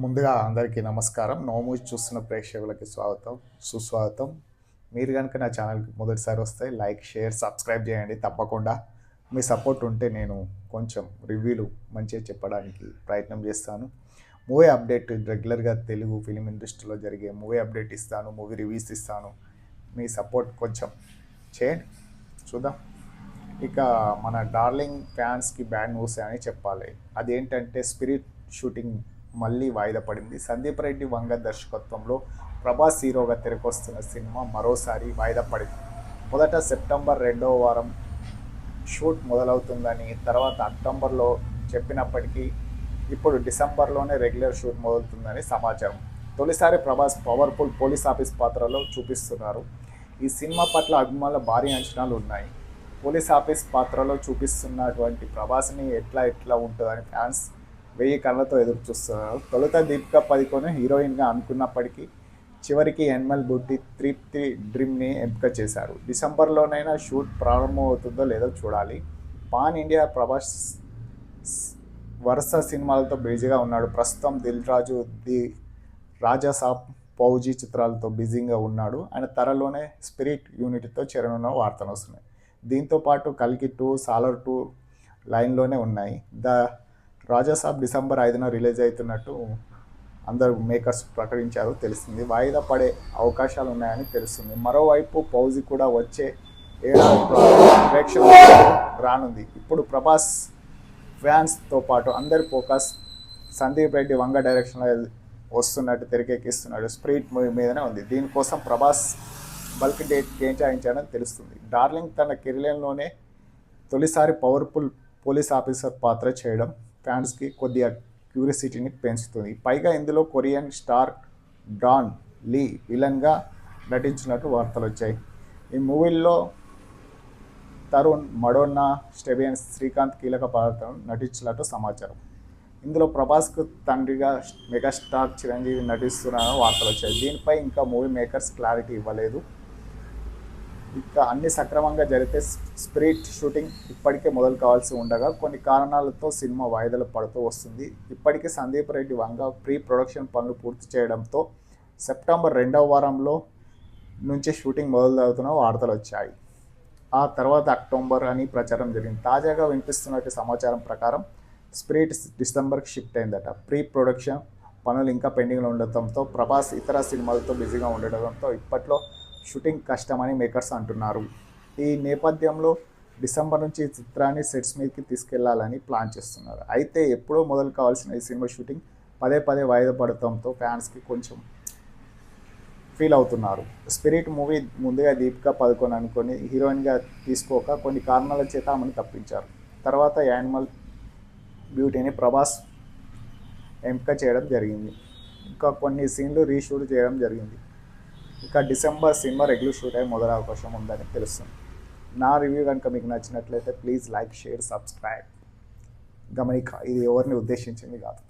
ముందుగా అందరికీ నమస్కారం. నో మూవీ చూస్తున్న ప్రేక్షకులకి స్వాగతం, సుస్వాగతం. మీరు కనుక నా ఛానల్కి మొదటిసారి వస్తే లైక్, షేర్, సబ్స్క్రైబ్ చేయండి తప్పకుండా. మీ సపోర్ట్ ఉంటే నేను కొంచెం రివ్యూలు మంచిగా చెప్పడానికి ప్రయత్నం చేస్తాను. మూవీ అప్డేట్ రెగ్యులర్గా తెలుగు ఫిలిం ఇండస్ట్రీలో జరిగే మూవీ అప్డేట్ ఇస్తాను, మూవీ రివ్యూస్ ఇస్తాను. మీ సపోర్ట్ కొంచెం చేయండి, చూద్దాం. ఇక మన డార్లింగ్ ఫ్యాన్స్కి బ్యాడ్ న్యూస్ అని చెప్పాలి. అదేంటంటే స్పిరిట్ షూటింగ్ మళ్ళీ వాయిదా పడింది. సందీప్ రెడ్డి వంగ దర్శకత్వంలో ప్రభాస్ హీరోగా తెరకొస్తున్న సినిమా మరోసారి వాయిదా పడింది. మొదట సెప్టెంబర్ 2వ వారం షూట్ మొదలవుతుందని, తర్వాత అక్టోబర్లో చెప్పినప్పటికీ ఇప్పుడు డిసెంబర్లోనే రెగ్యులర్ షూట్ మొదలవుతుందని సమాచారం. తొలిసారి ప్రభాస్ పవర్ఫుల్ పోలీస్ ఆఫీస్ పాత్రలో చూపిస్తున్నారు. ఈ సినిమా పట్ల అభిమానుల భారీ అంచనాలు ఉన్నాయి. పోలీస్ ఆఫీస్ పాత్రలో చూపిస్తున్నటువంటి ప్రభాస్ని ఎట్లా ఉంటుందని ఫ్యాన్స్ 1000 కళ్ళతో ఎదురు చూస్తున్నారు. తొలుత దీపికా పదుకొనె హీరోయిన్గా అనుకున్నప్పటికీ చివరికి ఎన్ఎల్ బుట్టి తృప్తి డ్రీమ్ని ఎంపిక చేశారు. డిసెంబర్లోనైనా షూట్ ప్రారంభమవుతుందో లేదో చూడాలి. పాన్ ఇండియా ప్రభాస్ వరుస సినిమాలతో బిజీగా ఉన్నాడు. ప్రస్తుతం దిల్ రాజు, ది రాజా సాబ్, ఫౌజీ చిత్రాలతో బిజీగా ఉన్నాడు. ఆయన త్వరలోనే స్పిరిట్ యూనిట్తో చేరనున్న వార్తలు వస్తున్నాయి. దీంతో పాటు కల్కి 2, సాలర్ 2 లైన్లోనే ఉన్నాయి. ద రాజాసాబ్ డిసెంబర్ 5న రిలీజ్ అవుతున్నట్టు అందరు మేకర్స్ ప్రకటించారు తెలిసింది. వాయిదా పడే అవకాశాలు ఉన్నాయని తెలుస్తుంది. మరోవైపు ఫౌజీ కూడా వచ్చే ఏడాది ప్రేక్షకులకు రానుంది. ఇప్పుడు ప్రభాస్ ఫ్యాన్స్తో పాటు అందరి ఫోకస్ సందీప్ రెడ్డి వంగ డైరెక్షన్లో వస్తున్నట్టు తెరకెక్కిస్తున్నాడు. స్పిరిట్ మూవీ మీదనే ఉంది. దీనికోసం ప్రభాస్ బల్క్ డేట్ కేటాయించాడని తెలుస్తుంది. డార్లింగ్ తన కెరీర్లోనే తొలిసారి పవర్ఫుల్ పోలీస్ ఆఫీసర్ పాత్ర చేయడం ఫ్యాన్స్కి కొద్దిగా క్యూరియాసిటీని పెంచుతుంది. పైగా ఇందులో కొరియన్ స్టార్ డాన్ లీ విలన్గా నటించినట్టు వార్తలు వచ్చాయి. ఈ మూవీల్లో తరుణ్, మడోన్నా, స్టెబియన్, శ్రీకాంత్ కీలక పాత్రను నటించినట్టు సమాచారం. ఇందులో ప్రభాస్కు తండ్రిగా మెగాస్టార్ చిరంజీవి నటిస్తున్నారని వార్తలు వచ్చాయి. దీనిపై ఇంకా మూవీ మేకర్స్ క్లారిటీ ఇవ్వలేదు. ఇక అన్ని సక్రమంగా జరిగితే స్పిరిట్ షూటింగ్ ఇప్పటికే మొదలు కావాల్సి ఉండగా కొన్ని కారణాలతో సినిమా వాయిదాలు పడుతూ వస్తుంది. ఇప్పటికే సందీప్ రెడ్డి వంగ ప్రీ ప్రొడక్షన్ పనులు పూర్తి చేయడంతో సెప్టెంబర్ 2వ వారంలో నుంచి షూటింగ్ మొదలవుతున్న వార్తలు వచ్చాయి. ఆ తర్వాత అక్టోబర్ అని ప్రచారం జరిగింది. తాజాగా వినిపిస్తున్న సమాచారం ప్రకారం స్పిరిట్ డిసెంబర్కి షిఫ్ట్ అయిందట. ప్రీ ప్రొడక్షన్ పనులు ఇంకా పెండింగ్లో ఉండటంతో ప్రభాస్ ఇతర సినిమాలతో బిజీగా ఉండటంతో ఇప్పట్లో షూటింగ్ కష్టమని మేకర్స్ అంటున్నారు. ఈ నేపథ్యంలో డిసెంబర్ నుంచి ఈ చిత్రాన్ని సెట్స్ మీదకి తీసుకెళ్లాలని ప్లాన్ చేస్తున్నారు. అయితే ఎప్పుడో మొదలు కావాల్సిన ఈ సినిమా షూటింగ్ పదే వాయిదా పడటంతో ఫ్యాన్స్కి కొంచెం ఫీల్ అవుతున్నారు. స్పిరిట్ మూవీ ముందుగా దీపికా పదుకొనె అనుకొని హీరోయిన్గా తీసుకోక కొన్ని కారణాల చేత ఆమెను తప్పించారు. తర్వాత యానిమల్ బ్యూటీని ప్రభాస్ ఎంపిక చేయడం జరిగింది. ఇంకా కొన్ని సీన్లు రీషూట్ చేయడం జరిగింది. ఇక డిసెంబర్ సినిమా రెగ్యులర్ షూట్ అయ్యే మొదలయ్యే అవకాశం ఉందని తెలుస్తుంది. నా రివ్యూ కనుక మీకు నచ్చినట్లయితే ప్లీజ్ లైక్, షేర్, సబ్స్క్రైబ్. గమనిక, ఇది ఎవరిని ఉద్దేశించింది కాదు.